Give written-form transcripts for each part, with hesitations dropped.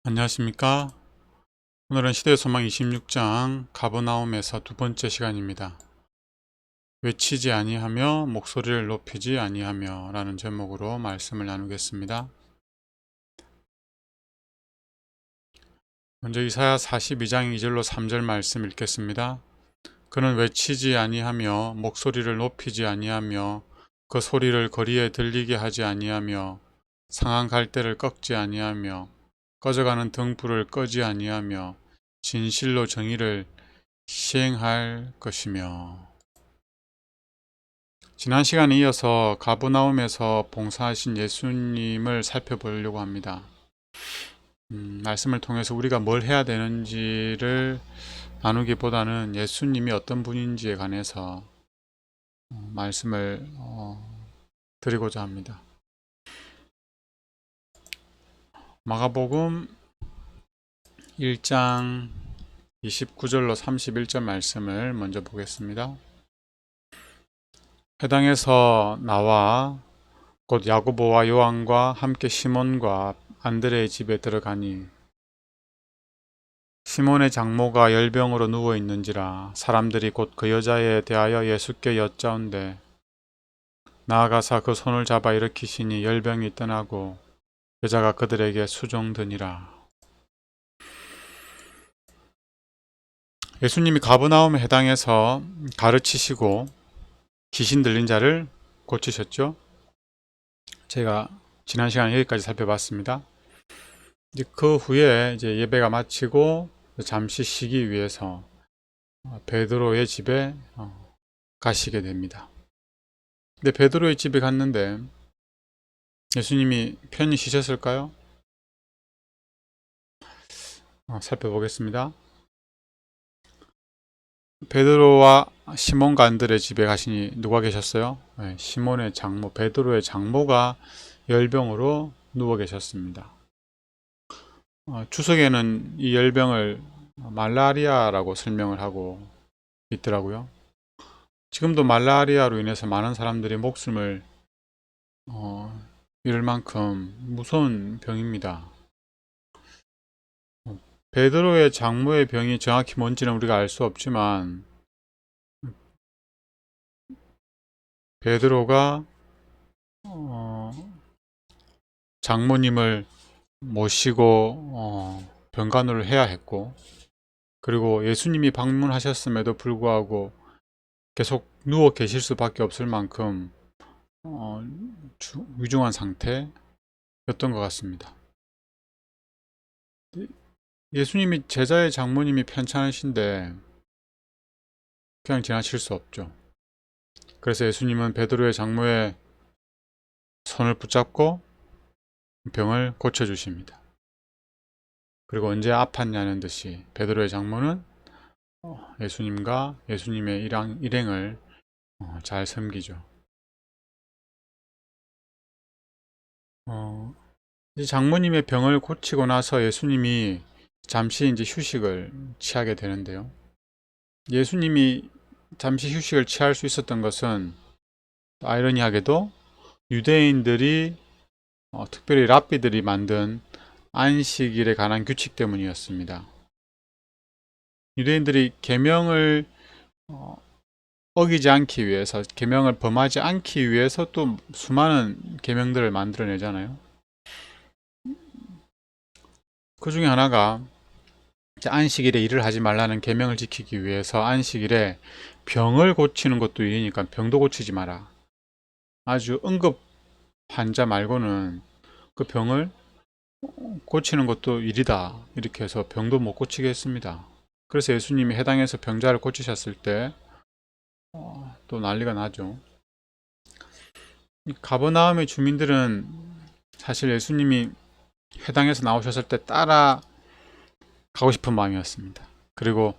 안녕하십니까. 오늘은 시대의 소망 26장 가버나움에서 두 번째 시간입니다. 외치지 아니하며 목소리를 높이지 아니하며 라는 제목으로 말씀을 나누겠습니다. 먼저 이사야 42장 2절로 3절 말씀 읽겠습니다. 그는 외치지 아니하며 목소리를 높이지 아니하며 그 소리를 거리에 들리게 하지 아니하며 상한 갈대를 꺾지 아니하며 꺼져가는 등불을 끄지 아니하며 진실로 정의를 시행할 것이며. 지난 시간에 이어서 가버나움에서 봉사하신 예수님을 살펴보려고 합니다. 말씀을 통해서 우리가 뭘 해야 되는지를 나누기보다는 예수님이 어떤 분인지에 관해서 말씀을 드리고자 합니다. 마가복음 1장 29절로 31절 말씀을 먼저 보겠습니다. 회당에서 나와 곧 야고보와 요한과 함께 시몬과 안드레의 집에 들어가니 시몬의 장모가 열병으로 누워 있는지라 사람들이 곧 그 여자에 대하여 예수께 여짜온대 나아가사 그 손을 잡아 일으키시니 열병이 떠나고 여자가 그들에게 수종드니라. 예수님이 가버나움 회당에서 가르치시고 귀신 들린 자를 고치셨죠. 제가 지난 시간에 여기까지 살펴봤습니다. 이제 그 후에 이제 예배가 마치고 잠시 쉬기 위해서 베드로의 집에 가시게 됩니다. 근데 베드로의 집에 갔는데 예수님이 편히 쉬셨을까요? 살펴보겠습니다. 베드로와 시몬과 안드레 집에 가시니 누가 계셨어요? 네, 시몬의 장모, 베드로의 장모가 열병으로 누워 계셨습니다. 추석에는 이 열병을 말라리아라고 설명을 하고 있더라고요. 지금도 말라리아로 인해서 많은 사람들이 목숨을 잃을 만큼 무서운 병입니다. 베드로의 장모의 병이 정확히 뭔지는 우리가 알 수 없지만 베드로가 장모님을 모시고 병간호를 해야 했고, 그리고 예수님이 방문하셨음에도 불구하고 계속 누워 계실 수밖에 없을 만큼 위중한 상태였던 것 같습니다. 예수님이 제자의 장모님이 편찮으신데 그냥 지나칠 수 없죠. 그래서 예수님은 베드로의 장모의 손을 붙잡고 병을 고쳐주십니다. 그리고 언제 아팠냐는 듯이 베드로의 장모는 예수님과 예수님의 일행을 잘 섬기죠. 이제 장모님의 병을 고치고 나서 예수님이 잠시 이제 휴식을 취하게 되는데요. 예수님이 잠시 휴식을 취할 수 있었던 것은 아이러니하게도 유대인들이 특별히 랍비들이 만든 안식일에 관한 규칙 때문이었습니다. 유대인들이 계명을 어기지 않기 위해서, 계명을 범하지 않기 위해서 또 수많은 계명들을 만들어내잖아요. 그 중에 하나가 안식일에 일을 하지 말라는 계명을 지키기 위해서 안식일에 병을 고치는 것도 일이니까 병도 고치지 마라. 아주 응급 환자 말고는 그 병을 고치는 것도 일이다. 이렇게 해서 병도 못 고치게 했습니다. 그래서 예수님이 해당해서 병자를 고치셨을 때 또 난리가 나죠. 가버나움의 주민들은 사실 예수님이 해당에서 나오셨을 때 따라 가고 싶은 마음이었습니다. 그리고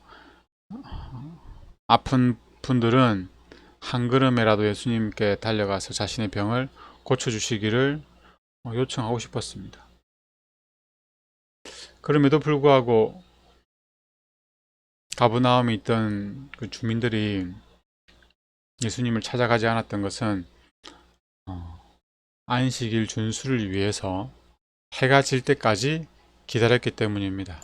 아픈 분들은 한 걸음에라도 예수님께 달려가서 자신의 병을 고쳐주시기를 요청하고 싶었습니다. 그럼에도 불구하고 가버나움에 있던 그 주민들이 예수님을 찾아가지 않았던 것은 안식일 준수를 위해서 해가 질 때까지 기다렸기 때문입니다.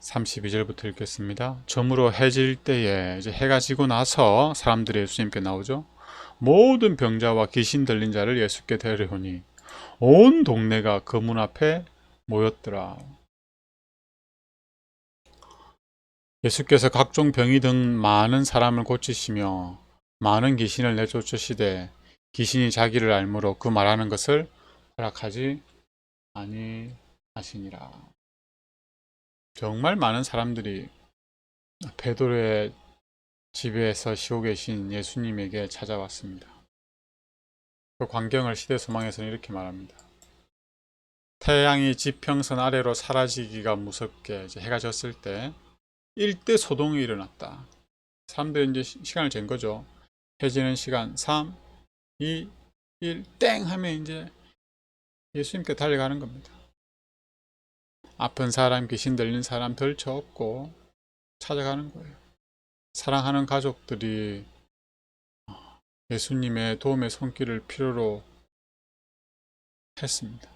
32절부터 읽겠습니다. 저물어 해질 때에 이제 해가 지고 나서 사람들이 예수님께 나오죠. 모든 병자와 귀신 들린 자를 예수께 데려오니 온 동네가 그 문 앞에 모였더라. 예수께서 각종 병이 든 많은 사람을 고치시며 많은 귀신을 내쫓으시되 귀신이 자기를 알므로 그 말하는 것을 허락하지 아니하시니라. 정말 많은 사람들이 베드로의 집에서 쉬고 계신 예수님에게 찾아왔습니다. 그 광경을 시대소망에서는 이렇게 말합니다. 태양이 지평선 아래로 사라지기가 무섭게 이제 해가 졌을 때 일대 소동이 일어났다. 사람들이 이제 시간을 잰 거죠. 해지는 시간 3, 2, 1, 땡 하면 이제 예수님께 달려가는 겁니다. 아픈 사람, 귀신 들린 사람 덜쳐 업고 찾아가는 거예요. 사랑하는 가족들이 예수님의 도움의 손길을 필요로 했습니다.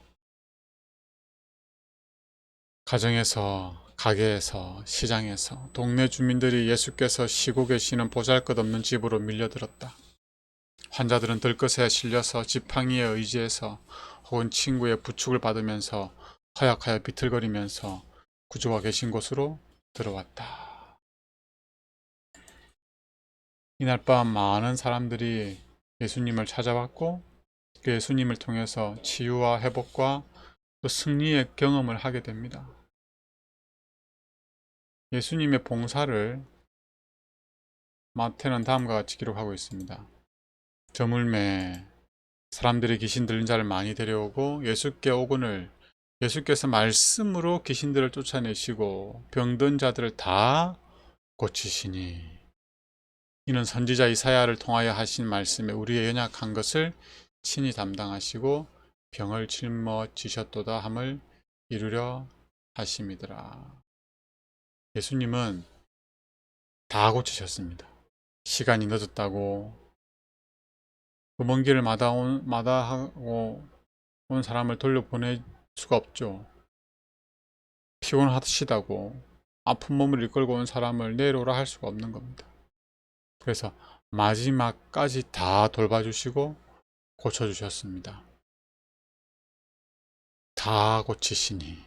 가정에서, 가게에서, 시장에서 동네 주민들이 예수께서 쉬고 계시는 보잘것없는 집으로 밀려들었다. 환자들은 들것에 실려서 지팡이에 의지해서 혹은 친구의 부축을 받으면서 허약하여 비틀거리면서 구주가 계신 곳으로 들어왔다. 이날 밤 많은 사람들이 예수님을 찾아왔고 그 예수님을 통해서 치유와 회복과 또 승리의 경험을 하게 됩니다. 예수님의 봉사를 마태는 다음과 같이 기록하고 있습니다. 저물매 사람들이 귀신 들린 자를 많이 데려오고 예수께 오거늘 예수께서 말씀으로 귀신들을 쫓아내시고 병든 자들을 다 고치시니 이는 선지자 이사야를 통하여 하신 말씀에 우리의 연약한 것을 친히 담당하시고 병을 짊어지셨도다 함을 이루려 하심이더라. 예수님은 다 고치셨습니다. 시간이 늦었다고 그 먼 길을 마다하고 온 사람을 돌려보낼 수가 없죠. 피곤하시다고 아픈 몸을 이끌고 온 사람을 내려오라 할 수가 없는 겁니다. 그래서 마지막까지 다 돌봐주시고 고쳐주셨습니다. 다 고치시니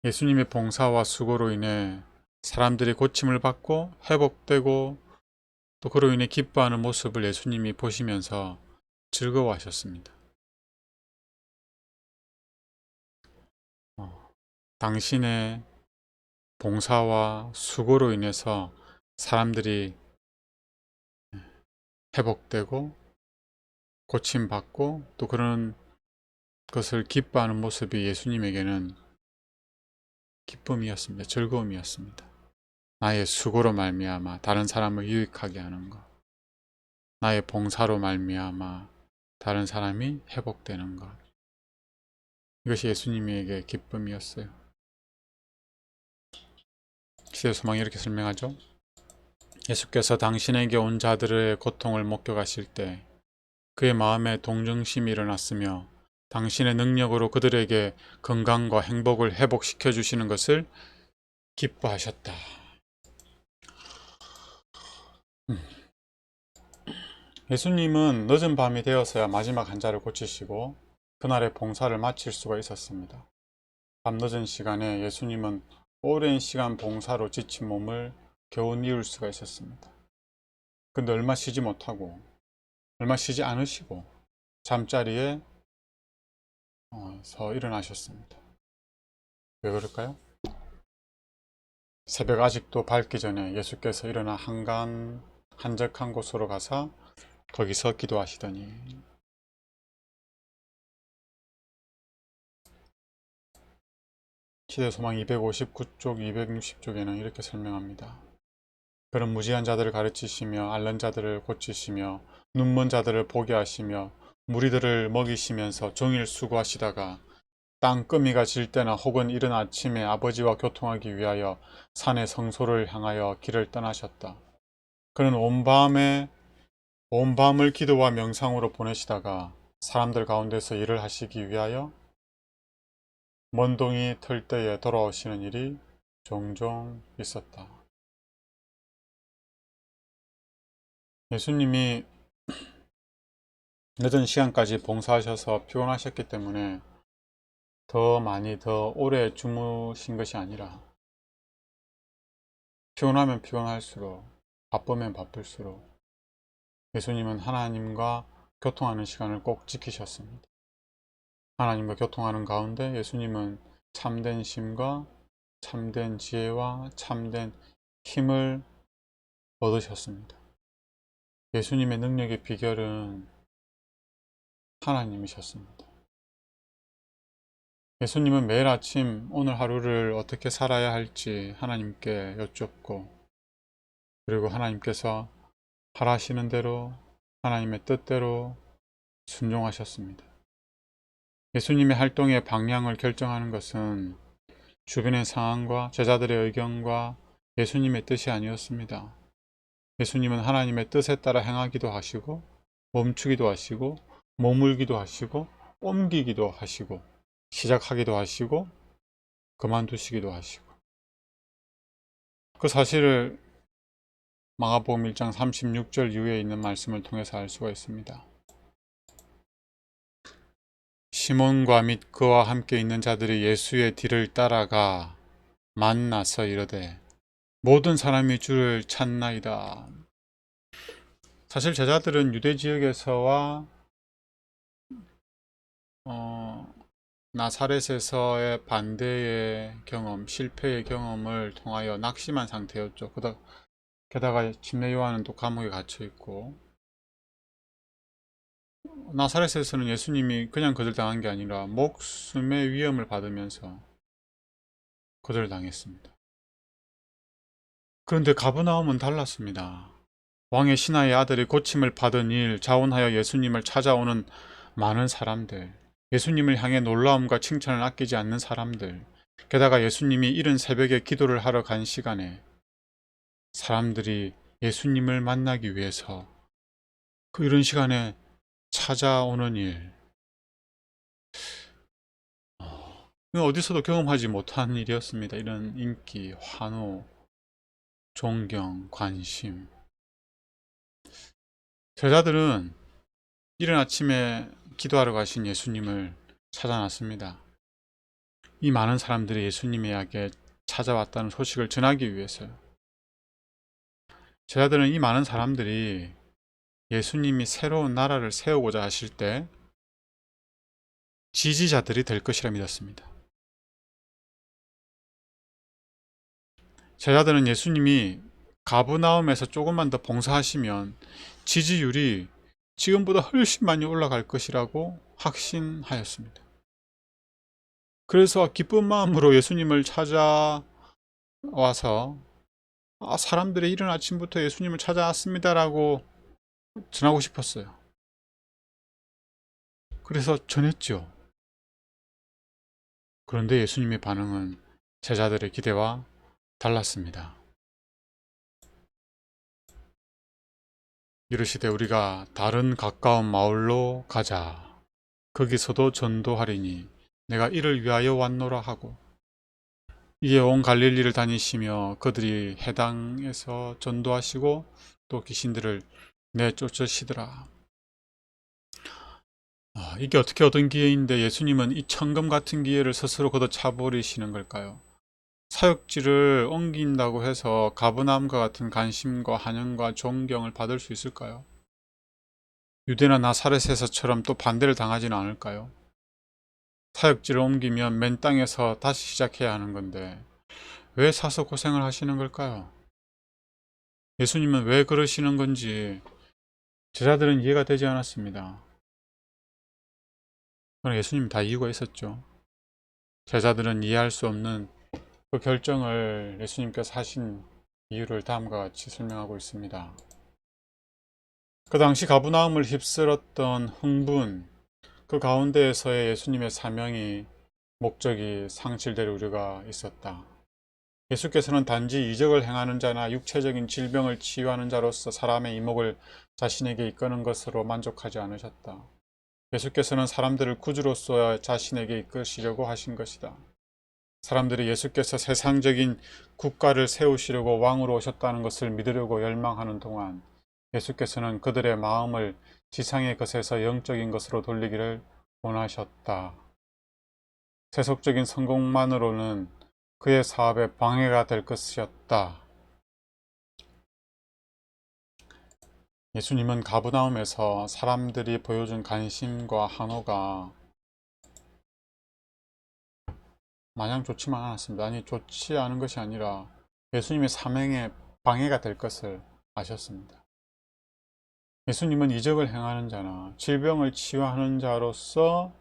예수님의 봉사와 수고로 인해 사람들이 고침을 받고 회복되고 또 그로 인해 기뻐하는 모습을 예수님이 보시면서 즐거워하셨습니다. 당신의 봉사와 수고로 인해서 사람들이 회복되고 고침받고 또 그런 것을 기뻐하는 모습이 예수님에게는 기쁨이었습니다. 즐거움이었습니다. 나의 수고로 말미암아 다른 사람을 유익하게 하는 것, 나의 봉사로 말미암아 다른 사람이 회복되는 것, 이것이 예수님에게 기쁨이었어요. 시대 소망이 이렇게 설명하죠. 예수께서 당신에게 온 자들의 고통을 목격하실 때 그의 마음에 동정심이 일어났으며 당신의 능력으로 그들에게 건강과 행복을 회복시켜 주시는 것을 기뻐하셨다. 예수님은 늦은 밤이 되어서야 마지막 환자를 고치시고 그날의 봉사를 마칠 수가 있었습니다. 밤늦은 시간에 예수님은 오랜 시간 봉사로 지친 몸을 겨우 뉘울 수가 있었습니다. 근데 얼마 쉬지 못하고 얼마 쉬지 않으시고 잠자리에 서 일어나셨습니다. 왜 그럴까요? 새벽 아직도 밝기 전에 예수께서 일어나 한적한 곳으로 가서 거기서 기도하시더니 시대소망 259쪽, 260쪽에는 이렇게 설명합니다. 그런 무지한 자들을 가르치시며 앓는 자들을 고치시며 눈먼 자들을 보게 하시며 무리들을 먹이시면서 종일 수고하시다가 땅거미가 질 때나 혹은 이른 아침에 아버지와 교통하기 위하여 산의 성소를 향하여 길을 떠나셨다. 그는 온 밤을 기도와 명상으로 보내시다가 사람들 가운데서 일을 하시기 위하여 먼 동이 틀 때에 돌아오시는 일이 종종 있었다. 예수님이 늦은 시간까지 봉사하셔서 피곤하셨기 때문에 더 많이 더 오래 주무신 것이 아니라 피곤하면 피곤할수록 바쁘면 바쁠수록 예수님은 하나님과 교통하는 시간을 꼭 지키셨습니다. 하나님과 교통하는 가운데 예수님은 참된 쉼과 참된 지혜와 참된 힘을 얻으셨습니다. 예수님의 능력의 비결은 하나님이셨습니다. 예수님은 매일 아침 오늘 하루를 어떻게 살아야 할지 하나님께 여쭙고, 그리고 하나님께서 하라시는 대로 하나님의 뜻대로 순종하셨습니다. 예수님의 활동의 방향을 결정하는 것은 주변의 상황과 제자들의 의견과 예수님의 뜻이 아니었습니다. 예수님은 하나님의 뜻에 따라 행하기도 하시고, 멈추기도 하시고, 머물기도 하시고, 옮기기도 하시고, 시작하기도 하시고, 그만두시기도 하시고. 그 사실을 마가복음 1장 36절 이후에 있는 말씀을 통해서 알 수가 있습니다. 시몬과 및 그와 함께 있는 자들이 예수의 뒤를 따라가 만나서 이르되 모든 사람이 주를 찾나이다. 사실 제자들은 유대 지역에서와 나사렛에서의 반대의 경험, 실패의 경험을 통하여 낙심한 상태였죠. 게다가 침례 요한은 또 감옥에 갇혀 있고, 나사렛에서는 예수님이 그냥 거절당한 게 아니라 목숨의 위험을 받으면서 거절당했습니다. 그런데 가버나움은 달랐습니다. 왕의 신하의 아들이 고침을 받은 일, 자원하여 예수님을 찾아오는 많은 사람들, 예수님을 향해 놀라움과 칭찬을 아끼지 않는 사람들, 게다가 예수님이 이른 새벽에 기도를 하러 간 시간에 사람들이 예수님을 만나기 위해서 그 이른 시간에 찾아오는 일, 어디서도 경험하지 못한 일이었습니다. 이런 인기, 환호, 존경, 관심. 제자들은 이른 아침에 기도하러 가신 예수님을 찾아났습니다. 이 많은 사람들이 예수님에게 찾아왔다는 소식을 전하기 위해서요. 제자들은 이 많은 사람들이 예수님이 새로운 나라를 세우고자 하실 때 지지자들이 될 것이라 믿었습니다. 제자들은 예수님이 가브나움에서 조금만 더 봉사하시면 지지율이 지금보다 훨씬 많이 올라갈 것이라고 확신하였습니다. 그래서 기쁜 마음으로 예수님을 찾아와서 사람들이 이른 아침부터 예수님을 찾아왔습니다라고 전하고 싶었어요. 그래서 전했죠. 그런데 예수님의 반응은 제자들의 기대와 달랐습니다. 이르시되 우리가 다른 가까운 마을로 가자. 거기서도 전도하리니 내가 이를 위하여 왔노라 하고, 이에 온 갈릴리를 다니시며 그들이 해당에서 전도하시고 또 귀신들을 내쫓으시더라. 이게 어떻게 얻은 기회인데 예수님은 이 천금 같은 기회를 스스로 걷어차버리시는 걸까요? 사역지를 옮긴다고 해서 가버나움과 같은 관심과 환영과 존경을 받을 수 있을까요? 유대나 나사렛에서처럼 또 반대를 당하지는 않을까요? 사역지를 옮기면 맨 땅에서 다시 시작해야 하는 건데 왜 사서 고생을 하시는 걸까요? 예수님은 왜 그러시는 건지 제자들은 이해가 되지 않았습니다. 그러나 예수님 다 이유가 있었죠. 제자들은 이해할 수 없는 그 결정을 예수님께서 하신 이유를 다음과 같이 설명하고 있습니다. 그 당시 가브나움을 휩쓸었던 흥분, 그 가운데에서의 예수님의 사명이, 목적이 상실될 우려가 있었다. 예수께서는 단지 이적을 행하는 자나 육체적인 질병을 치유하는 자로서 사람의 이목을 자신에게 이끄는 것으로 만족하지 않으셨다. 예수께서는 사람들을 구주로서 자신에게 이끄시려고 하신 것이다. 사람들이 예수께서 세상적인 국가를 세우시려고 왕으로 오셨다는 것을 믿으려고 열망하는 동안 예수께서는 그들의 마음을 지상의 것에서 영적인 것으로 돌리기를 원하셨다. 세속적인 성공만으로는 그의 사업에 방해가 될 것이었다. 예수님은 가버나움에서 사람들이 보여준 관심과 한호가 마냥 좋지만 않았습니다. 아니, 좋지 않은 것이 아니라 예수님의 사명에 방해가 될 것을 아셨습니다. 예수님은 이적을 행하는 자나 질병을 치유하는 자로서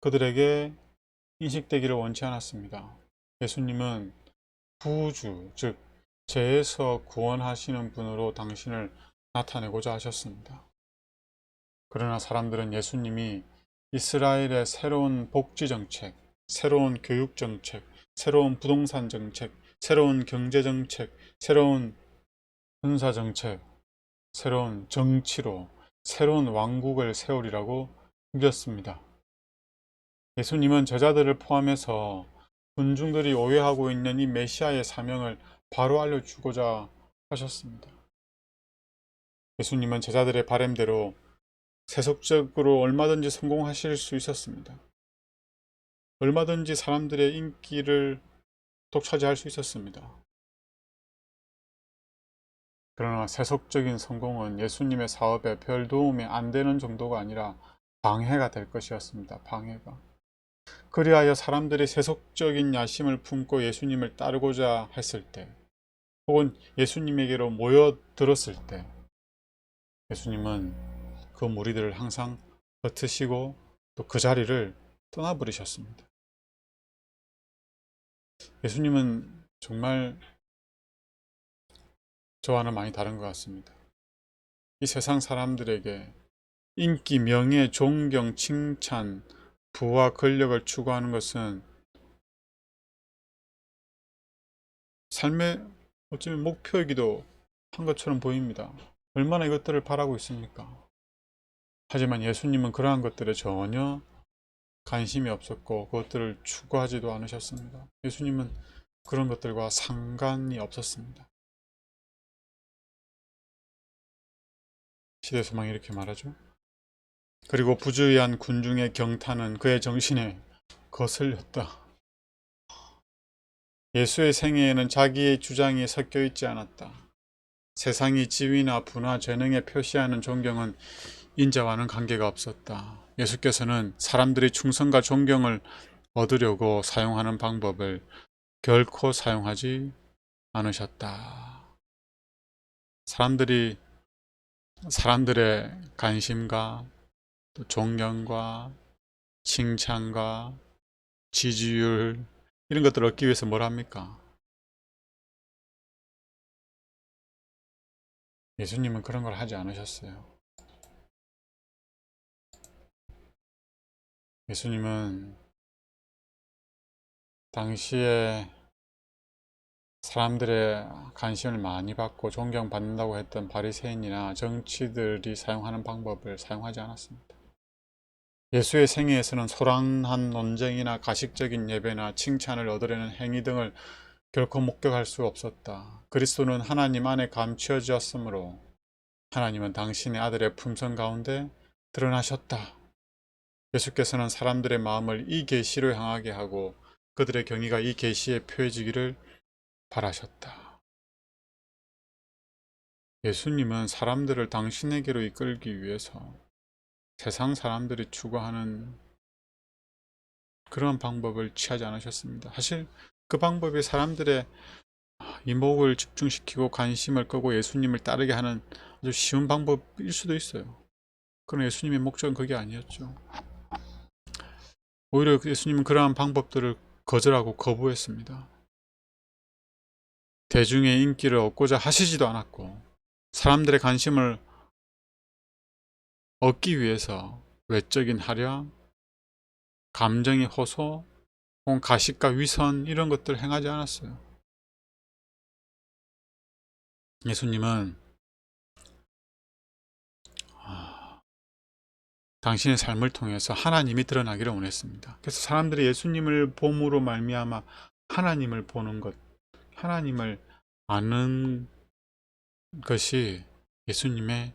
그들에게 인식되기를 원치 않았습니다. 예수님은 구주, 즉 죄에서 구원하시는 분으로 당신을 나타내고자 하셨습니다. 그러나 사람들은 예수님이 이스라엘의 새로운 복지 정책, 새로운 교육 정책, 새로운 부동산 정책, 새로운 경제 정책, 새로운 군사 정책, 새로운 정치로 새로운 왕국을 세우리라고 믿었습니다. 예수님은 제자들을 포함해서 군중들이 오해하고 있는 이 메시아의 사명을 바로 알려주고자 하셨습니다. 예수님은 제자들의 바램대로 세속적으로 얼마든지 성공하실 수 있었습니다. 얼마든지 사람들의 인기를 독차지할 수 있었습니다. 그러나 세속적인 성공은 예수님의 사업에 별 도움이 안 되는 정도가 아니라 방해가 될 것이었습니다. 방해가. 그리하여 사람들이 세속적인 야심을 품고 예수님을 따르고자 했을 때, 혹은 예수님에게로 모여들었을 때, 예수님은 그 무리들을 항상 흩으시고 또 그 자리를 떠나버리셨습니다. 예수님은 정말 저와는 많이 다른 것 같습니다. 이 세상 사람들에게 인기, 명예, 존경, 칭찬, 부와 권력을 추구하는 것은 삶의 어쩌면 목표이기도 한 것처럼 보입니다. 얼마나 이것들을 바라고 있습니까? 하지만 예수님은 그러한 것들에 전혀 관심이 없었고 그것들을 추구하지도 않으셨습니다. 예수님은 그런 것들과 상관이 없었습니다. 시대소망이 이렇게 말하죠. 그리고 부주의한 군중의 경탄은 그의 정신에 거슬렸다. 예수의 생애에는 자기의 주장이 섞여 있지 않았다. 세상이 지위나 부나 재능에 표시하는 존경은 인자와는 관계가 없었다. 예수께서는 사람들이 충성과 존경을 얻으려고 사용하는 방법을 결코 사용하지 않으셨다. 사람들의 관심과 또 존경과 칭찬과 지지율 이런 것들을 얻기 위해서 뭘 합니까? 예수님은 그런 걸 하지 않으셨어요. 예수님은 당시에 사람들의 관심을 많이 받고 존경받는다고 했던 바리새인이나 정치들이 사용하는 방법을 사용하지 않았습니다. 예수의 생애에서는 소란한 논쟁이나 가식적인 예배나 칭찬을 얻으려는 행위 등을 결코 목격할 수 없었다. 그리스도는 하나님 안에 감추어졌으므로 하나님은 당신의 아들의 품성 가운데 드러나셨다. 예수께서는 사람들의 마음을 이 계시로 향하게 하고 그들의 경의가 이 계시에 표해지기를 바라셨다. 예수님은 사람들을 당신에게로 이끌기 위해서 세상 사람들이 추구하는 그런 방법을 취하지 않으셨습니다. 사실 그 방법이 사람들의 이목을 집중시키고 관심을 끄고 예수님을 따르게 하는 아주 쉬운 방법일 수도 있어요. 그러나 예수님의 목적은 그게 아니었죠. 오히려 예수님은 그러한 방법들을 거절하고 거부했습니다. 대중의 인기를 얻고자 하시지도 않았고 사람들의 관심을 얻기 위해서 외적인 하려, 감정의 호소, 혹은 가식과 위선 이런 것들을 행하지 않았어요. 예수님은 당신의 삶을 통해서 하나님이 드러나기를 원했습니다. 그래서 사람들이 예수님을 봄으로 말미암아 하나님을 보는 것, 하나님을 아는 것이 예수님의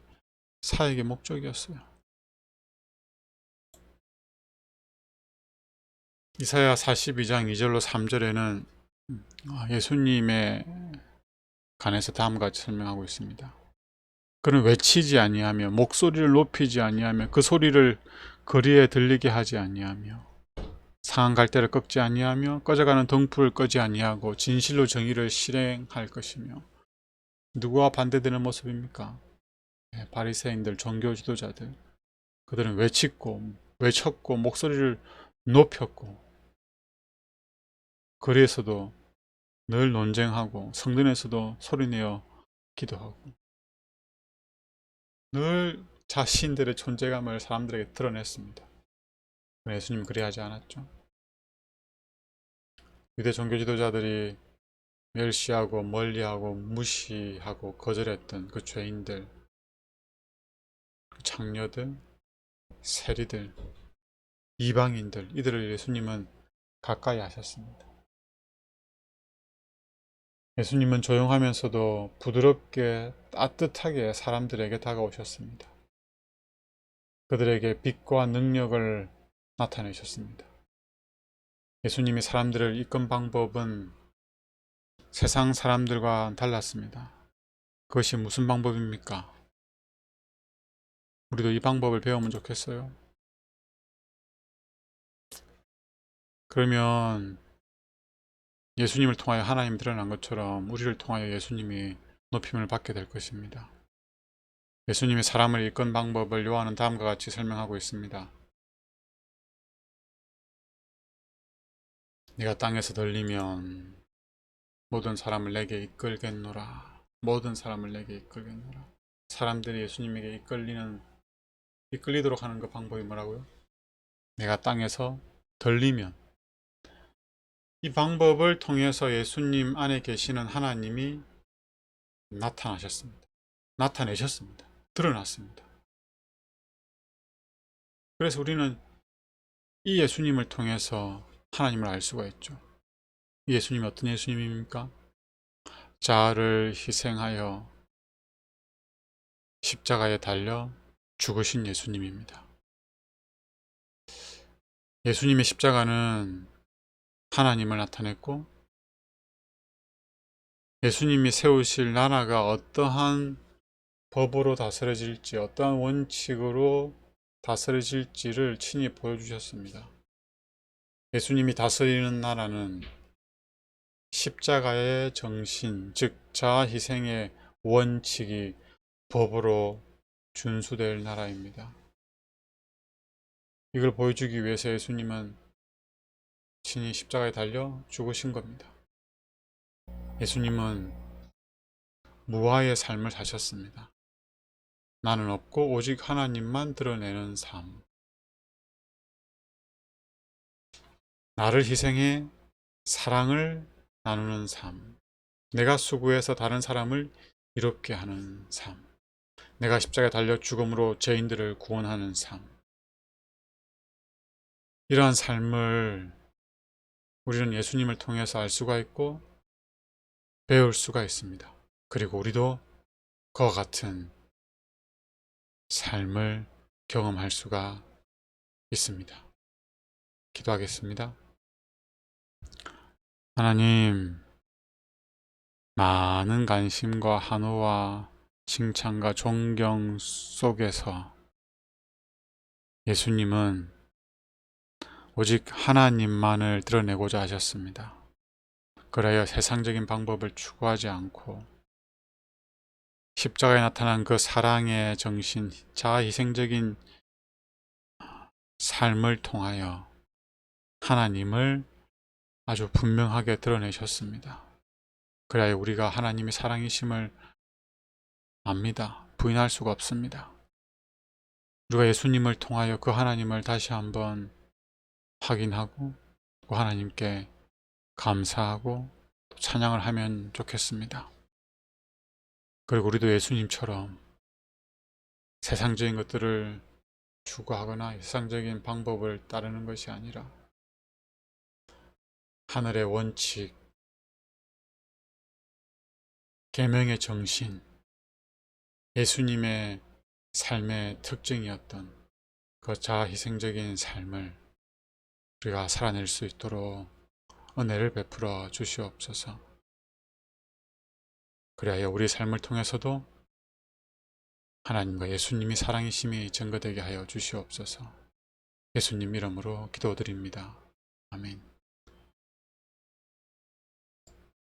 사역의 목적이었어요. 이사야 42장 2절로 3절에는 예수님에 관해서 다음과 같이 설명하고 있습니다. 그는 외치지 아니하며 목소리를 높이지 아니하며 그 소리를 거리에 들리게 하지 아니하며 상한 갈대를 꺾지 아니하며 꺼져가는 등불을 끄지 아니하고 진실로 정의를 실행할 것이며. 누구와 반대되는 모습입니까? 바리새인들, 종교 지도자들. 그들은 외쳤고 목소리를 높였고 거리에서도 늘 논쟁하고 성전에서도 소리내어 기도하고 늘 자신들의 존재감을 사람들에게 드러냈습니다. 예수님은 그리하지 않았죠. 유대 종교 지도자들이 멸시하고 멀리하고 무시하고 거절했던 그 죄인들, 그 창녀들, 세리들, 이방인들, 이들을 예수님은 가까이 하셨습니다. 예수님은 조용하면서도 부드럽게 따뜻하게 사람들에게 다가오셨습니다. 그들에게 빛과 능력을 나타내셨습니다. 예수님이 사람들을 이끈 방법은 세상 사람들과 달랐습니다. 그것이 무슨 방법입니까? 우리도 이 방법을 배우면 좋겠어요. 그러면 예수님을 통하여 하나님이 드러난 것처럼 우리를 통하여 예수님이 높임을 받게 될 것입니다. 예수님이 사람을 이끈 방법을 요한은 다음과 같이 설명하고 있습니다. 네가 땅에서 들리면 모든 사람을 내게 이끌겠노라. 모든 사람을 내게 이끌겠노라. 사람들이 예수님에게 이끌리도록 하는 그 방법이 뭐라고요? 내가 땅에서 들리면. 이 방법을 통해서 예수님 안에 계시는 하나님이 나타나셨습니다. 나타내셨습니다. 드러났습니다. 그래서 우리는 이 예수님을 통해서 하나님을 알 수가 있죠. 이 예수님이 어떤 예수님입니까? 자아를 희생하여 십자가에 달려 죽으신 예수님입니다. 예수님의 십자가는 하나님을 나타냈고 예수님이 세우실 나라가 어떠한 법으로 다스려질지, 어떠한 원칙으로 다스려질지를 친히 보여주셨습니다. 예수님이 다스리는 나라는 십자가의 정신, 즉 자아 희생의 원칙이 법으로 준수될 나라입니다. 이걸 보여주기 위해서 예수님은 친히 십자가에 달려 죽으신 겁니다. 예수님은 무아의 삶을 사셨습니다. 나는 없고 오직 하나님만 드러내는 삶. 나를 희생해 사랑을 나누는 삶. 내가 수고해서 다른 사람을 이롭게 하는 삶. 내가 십자가에 달려 죽음으로 죄인들을 구원하는 삶. 이러한 삶을 우리는 예수님을 통해서 알 수가 있고 배울 수가 있습니다. 그리고 우리도 그와 같은 삶을 경험할 수가 있습니다. 기도하겠습니다. 하나님, 많은 관심과 한호와 칭찬과 존경 속에서 예수님은 오직 하나님만을 드러내고자 하셨습니다. 그래야 세상적인 방법을 추구하지 않고 십자가에 나타난 그 사랑의 정신, 자아희생적인 삶을 통하여 하나님을 아주 분명하게 드러내셨습니다. 그래야 우리가 하나님의 사랑이심을 압니다. 부인할 수가 없습니다. 우리가 예수님을 통하여 그 하나님을 다시 한번 확인하고 그 하나님께 감사하고 찬양을 하면 좋겠습니다. 그리고 우리도 예수님처럼 세상적인 것들을 추구하거나 세상적인 방법을 따르는 것이 아니라 하늘의 원칙, 계명의 정신, 예수님의 삶의 특징이었던 그 자아희생적인 삶을 우리가 살아낼 수 있도록 은혜를 베풀어 주시옵소서. 그리하여 우리 삶을 통해서도 하나님과 예수님이 사랑이심이 증거되게 하여 주시옵소서. 예수님 이름으로 기도드립니다. 아멘.